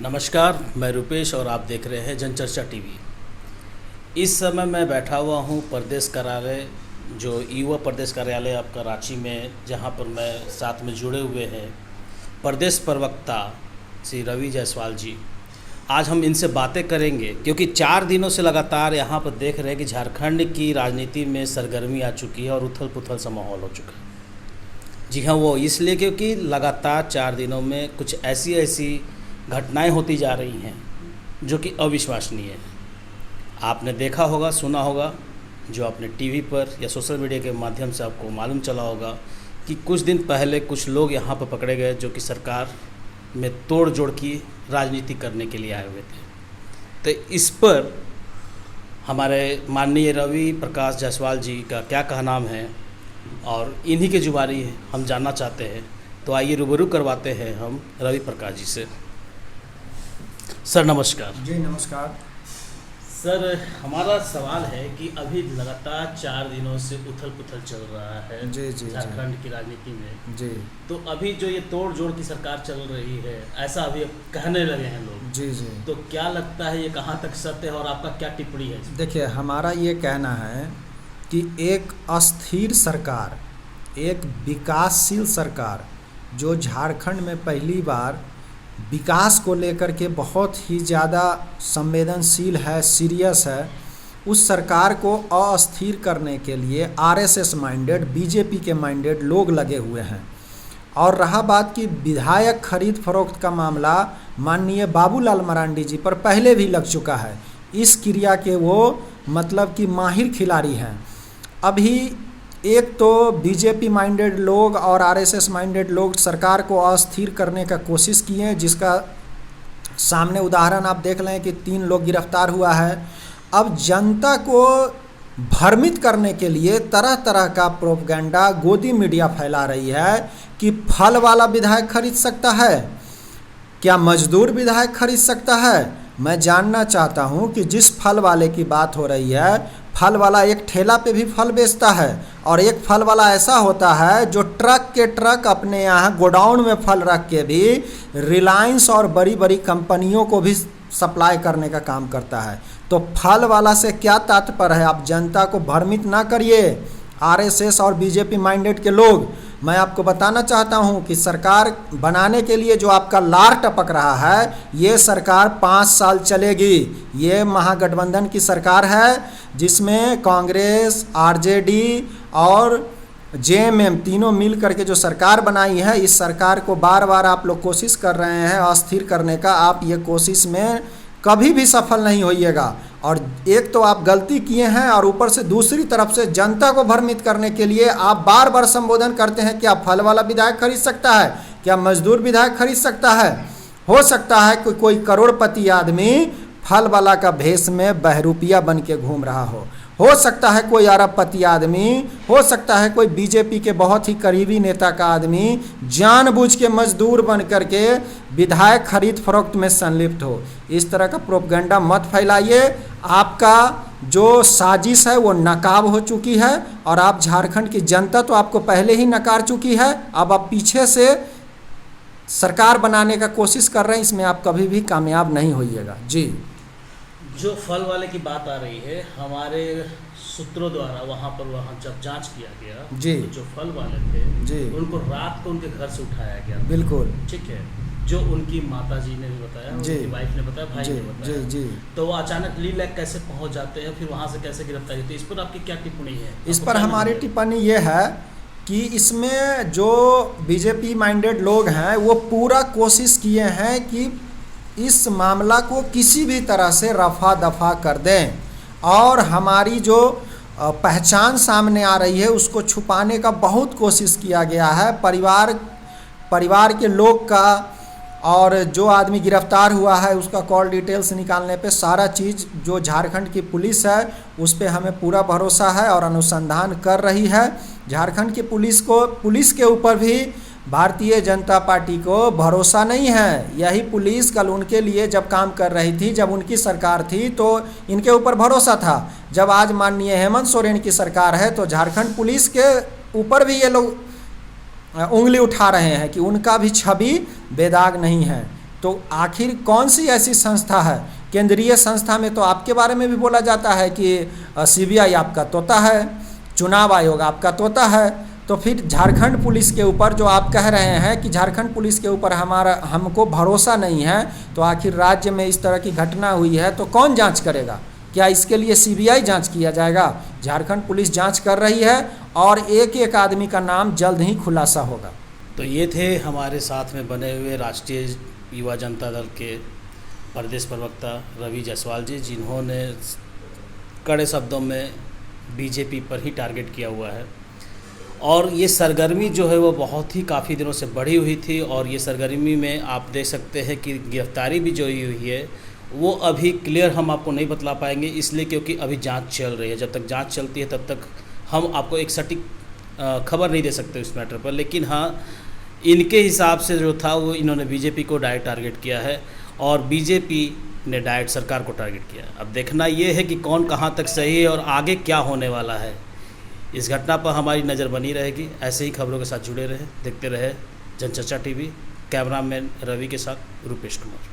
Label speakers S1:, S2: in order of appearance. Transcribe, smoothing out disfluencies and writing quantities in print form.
S1: नमस्कार, मैं रुपेश और आप देख रहे हैं जनचर्चा टीवी। इस समय मैं बैठा हुआ हूं प्रदेश कार्यालय, जो युवा प्रदेश कार्यालय आपका रांची में, जहां पर मैं साथ में जुड़े हुए हैं प्रदेश प्रवक्ता श्री रवि जायसवाल जी। आज हम इनसे बातें करेंगे क्योंकि 4 दिनों से लगातार यहां पर देख रहे हैं कि झारखंड की राजनीति में सरगर्मी आ चुकी है और उथल पुथल सा माहौल हो चुका है। जी हाँ, वो इसलिए क्योंकि लगातार 4 दिनों में कुछ ऐसी घटनाएं होती जा रही हैं जो कि अविश्वसनीय है। आपने देखा होगा, सुना होगा, जो आपने टीवी पर या सोशल मीडिया के माध्यम से आपको मालूम चला होगा कि कुछ दिन पहले कुछ लोग यहाँ पर पकड़े गए जो कि सरकार में तोड़ जोड़ की राजनीति करने के लिए आए हुए थे। तो इस पर हमारे माननीय रवि प्रकाश जायसवाल जी का क्या कहना है और इन्हीं के जुबानी हम जानना चाहते हैं। तो आइए रूबरू करवाते हैं हम रवि प्रकाश जी से। सर नमस्कार।
S2: जी नमस्कार।
S1: सर, हमारा सवाल है कि अभी लगातार 4 दिनों से उथल पुथल चल रहा है
S2: जी
S1: झारखंड की राजनीति में।
S2: जी।
S1: तो अभी जो ये तोड़ जोड़ की सरकार चल रही है, ऐसा अभी कहने लगे हैं लोग।
S2: जी।
S1: तो क्या लगता है, ये कहाँ तक सत्य है और आपका क्या टिप्पणी है?
S2: देखिए, हमारा ये कहना है कि एक अस्थिर सरकार, एक विकासशील सरकार जो झारखंड में पहली बार विकास को लेकर के बहुत ही ज़्यादा संवेदनशील है, सीरियस है, उस सरकार को अस्थिर करने के लिए आरएसएस माइंडेड, बीजेपी के माइंडेड लोग लगे हुए हैं। और रहा बात की विधायक खरीद फरोख्त का मामला, माननीय बाबूलाल मरांडी जी पर पहले भी लग चुका है। इस क्रिया के वो मतलब कि माहिर खिलाड़ी हैं। अभी एक तो बीजेपी माइंडेड लोग और आरएसएस माइंडेड लोग सरकार को अस्थिर करने का कोशिश किए, जिसका सामने उदाहरण आप देख लें कि 3 लोग गिरफ्तार हुआ है। अब जनता को भ्रमित करने के लिए तरह तरह का प्रोपगेंडा गोदी मीडिया फैला रही है कि फल वाला विधायक खरीद सकता है, क्या मजदूर विधायक खरीद सकता है। मैं जानना चाहता हूं कि जिस फल वाले की बात हो रही है, फल वाला एक ठेला पे भी फल बेचता है और एक फल वाला ऐसा होता है जो ट्रक के ट्रक अपने यहाँ गोडाउन में फल रख के भी रिलायंस और बड़ी बड़ी कंपनियों को भी सप्लाई करने का काम करता है। तो फल वाला से क्या तात्पर्य है? आप जनता को भ्रमित ना करिए। आरएसएस और बीजेपी माइंडेड के लोग, मैं आपको बताना चाहता हूं कि सरकार बनाने के लिए जो आपका लार टपक रहा है, ये सरकार 5 साल चलेगी। ये महागठबंधन की सरकार है जिसमें कांग्रेस, आरजेडी और जेएमएम तीनों मिल करके जो सरकार बनाई है। इस सरकार को बार बार आप लोग कोशिश कर रहे हैं अस्थिर करने का। आप ये कोशिश में कभी भी सफल नहीं होइएगा। और एक तो आप गलती किए हैं और ऊपर से दूसरी तरफ से जनता को भ्रमित करने के लिए आप बार बार संबोधन करते हैं। क्या फल वाला विधायक खरीद सकता है? क्या मजदूर विधायक खरीद सकता है? हो सकता है कोई करोड़पति आदमी फल वाला का भेष में बहरूपिया बन के घूम रहा हो सकता है कोई अरबपति आदमी, हो सकता है कोई बीजेपी के बहुत ही करीबी नेता का आदमी जानबूझ के मजदूर बन करके विधायक खरीद फरोख्त में संलिप्त हो। इस तरह का प्रोपगेंडा मत फैलाइए। आपका जो साजिश है वो नाकाब हो चुकी है और आप झारखंड की जनता तो आपको पहले ही नकार चुकी है। अब आप पीछे से सरकार बनाने का कोशिश कर रहे हैं, इसमें आप कभी भी कामयाब नहीं होइएगा। जी।
S1: जो फल वाले की बात आ रही है, हमारे सूत्रों द्वारा वहाँ जब जांच किया गया
S2: जी,
S1: तो जो फल वाले थे
S2: जी,
S1: उनको रात को उनके घर से उठाया गया।
S2: बिल्कुल
S1: ठीक है। जो उनकी माता जी ने भी बताया, उनकी वाइफ ने बताया, भाई ने बताया।
S2: जी।
S1: तो वो अचानक ली लैक कैसे पहुँच जाते हैं, फिर वहाँ से कैसे गिरफ्तारी होती है? इस पर आपकी क्या टिप्पणी है?
S2: इस पर हमारी टिप्पणी ये है कि इसमें जो बीजेपी माइंडेड लोग हैं वो पूरा कोशिश किए हैं कि इस मामला को किसी भी तरह से रफा दफा कर दें और हमारी जो पहचान सामने आ रही है उसको छुपाने का बहुत कोशिश किया गया है। परिवार के लोग का और जो आदमी गिरफ्तार हुआ है उसका कॉल डिटेल्स निकालने पे सारा चीज़ जो झारखंड की पुलिस है उस पे हमें पूरा भरोसा है और अनुसंधान कर रही है। झारखंड की पुलिस के ऊपर भी भारतीय जनता पार्टी को भरोसा नहीं है। यही पुलिस कल उनके लिए जब काम कर रही थी, जब उनकी सरकार थी तो इनके ऊपर भरोसा था। जब आज माननीय हेमंत सोरेन की सरकार है तो झारखंड पुलिस के ऊपर भी ये लोग उंगली उठा रहे हैं कि उनका भी छवि बेदाग नहीं है। तो आखिर कौन सी ऐसी संस्था है? केंद्रीय संस्था में तो आपके बारे में भी बोला जाता है कि सीबीआई आपका तोता है, चुनाव आयोग आपका तोता है। तो फिर झारखंड पुलिस के ऊपर जो आप कह रहे हैं कि झारखंड पुलिस के ऊपर हमको भरोसा नहीं है, तो आखिर राज्य में इस तरह की घटना हुई है तो कौन जांच करेगा? क्या इसके लिए सीबीआई जांच किया जाएगा? झारखंड पुलिस जांच कर रही है और एक एक आदमी का नाम जल्द ही खुलासा होगा।
S1: तो ये थे हमारे साथ में बने हुए राष्ट्रीय युवा जनता दल के प्रदेश प्रवक्ता रवि जायसवाल जी, जिन्होंने कड़े शब्दों में बीजेपी पर ही टारगेट किया हुआ है। और ये सरगर्मी जो है वो बहुत ही काफ़ी दिनों से बढ़ी हुई थी, और ये सरगर्मी में आप देख सकते हैं कि गिरफ्तारी भी जो हुई है वो अभी क्लियर हम आपको नहीं बतला पाएंगे, इसलिए क्योंकि अभी जांच चल रही है। जब तक जांच चलती है तब तक हम आपको एक सटीक खबर नहीं दे सकते इस मैटर पर। लेकिन हाँ, इनके हिसाब से जो था वो इन्होंने बीजेपी को डायरेक्ट टारगेट किया है और बीजेपी ने डायरेक्ट सरकार को टारगेट किया। अब देखना ये है कि कौन कहाँ तक सही है और आगे क्या होने वाला है। इस घटना पर हमारी नज़र बनी रहेगी। ऐसे ही खबरों के साथ जुड़े रहे, देखते रहे जनचर्चा टीवी। कैमरामैन रवि के साथ रूपेश कुमार।